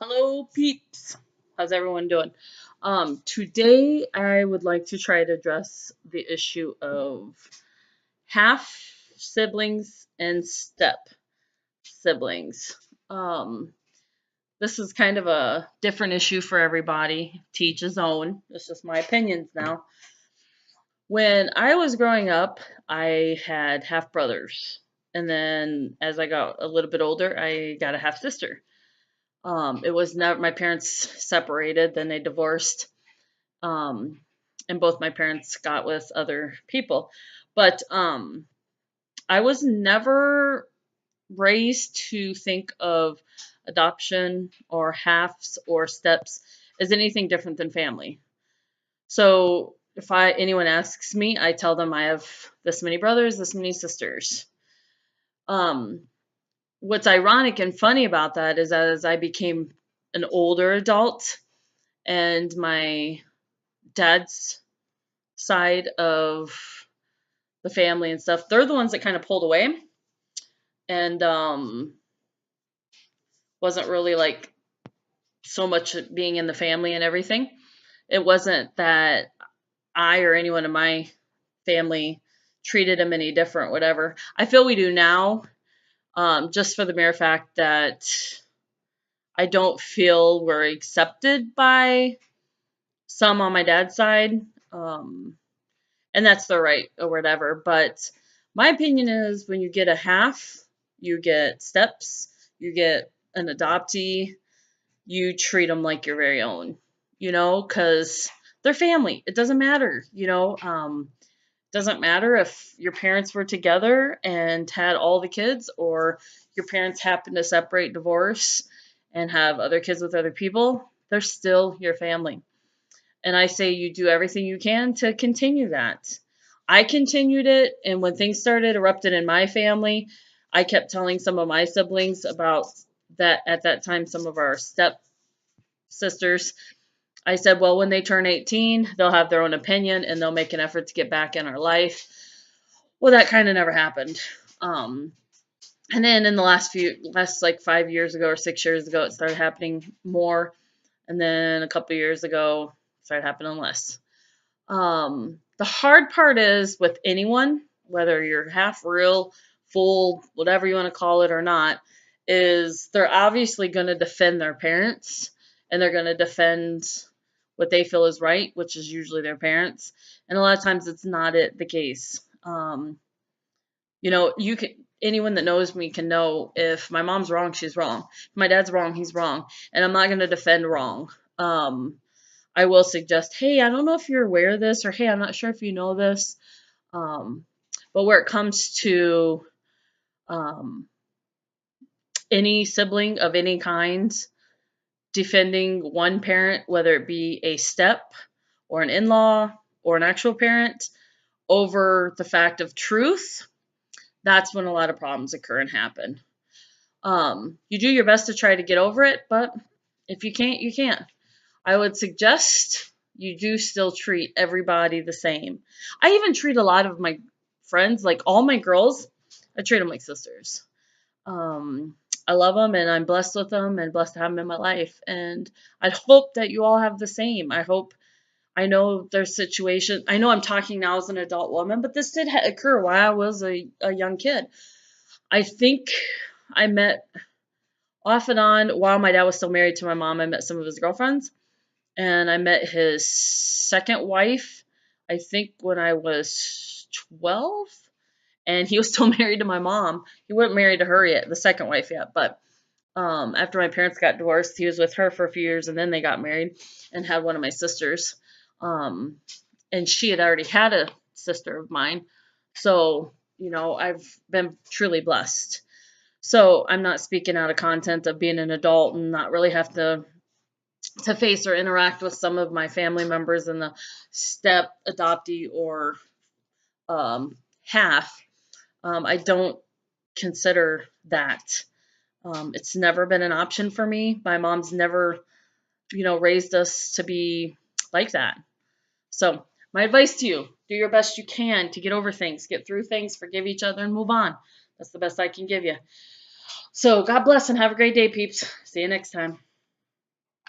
Hello, peeps. How's everyone doing? Today I would like to try to address the issue of half siblings and step siblings. Um, this is kind of a different issue for everybody. To each his own. It's just my opinions now. When I was growing up, I had half brothers, and then as I got a little bit older, I got a half sister. It was never my parents separated, then they divorced, um, and both my parents got with other people. But I was never raised to think of adoption or halves or steps as anything different than family. So if anyone asks me, I tell them I have this many brothers, this many sisters. Um, what's ironic and funny about that is as I became an older adult and my dad's side of the family and stuff, they're the ones that kind of pulled away and wasn't really like so much being in the family and everything. It wasn't that I or anyone in my family treated him any different, whatever. I feel we do now, just for the mere fact that I don't feel we're accepted by some on my dad's side. And that's their right or whatever. But my opinion is when you get a half, you get steps, you get an adoptee, you treat them like your very own, because they're family. It doesn't matter, doesn't matter if your parents were together and had all the kids or your parents happen to separate, divorce, and have other kids with other people. They're still your family. And I say you do everything you can to continue that. I continued it, and when things started erupting in my family, I kept telling some of my siblings about that at that time, some of our step sisters. I said, well, when they turn 18, they'll have their own opinion and they'll make an effort to get back in our life. Well, that kind of never happened. And then in the last like 5 years ago or 6 years ago, it started happening more. And then a couple years ago, it started happening less. The hard part is with anyone, whether you're half real, full, whatever you want to call it or not, is they're obviously going to defend their parents and they're going to defend what they feel is right, which is usually their parents. And a lot of times it's not the case. You can anyone that knows me can know if my mom's wrong, she's wrong. If my dad's wrong, he's wrong, and I'm not going to defend wrong. I will suggest, hey, I don't know if you're aware of this, or hey, I'm not sure if you know this. Um, but where it comes to um, any sibling of any kind defending one parent, whether it be a step or an in law or an actual parent, over the fact of truth, that's when a lot of problems occur and happen. You do your best to try to get over it, but if you can't, you can't. I would suggest you do still treat everybody the same. I even treat a lot of my friends, like all my girls, I treat them like sisters. I love them and I'm blessed with them and blessed to have them in my life. And I hope that you all have the same. I know there's situations, I know I'm talking now as an adult woman, but this did occur while I was a young kid. I think I met off and on while my dad was still married to my mom. I met some of his girlfriends and I met his second wife, I think when I was 12, and he was still married to my mom. He wasn't married to her yet, the second wife yet, but after my parents got divorced, he was with her for a few years, and then they got married and had one of my sisters. Um, and she had already had a sister of mine, so I've been truly blessed. So I'm not speaking out of content of being an adult and not really have to face or interact with some of my family members in the step adoptee or half. I don't consider that. It's never been an option for me. My mom's never, raised us to be like that. So my advice to you, do your best you can to get over things, get through things, forgive each other, and move on. That's the best I can give you. So God bless and have a great day, peeps. See you next time.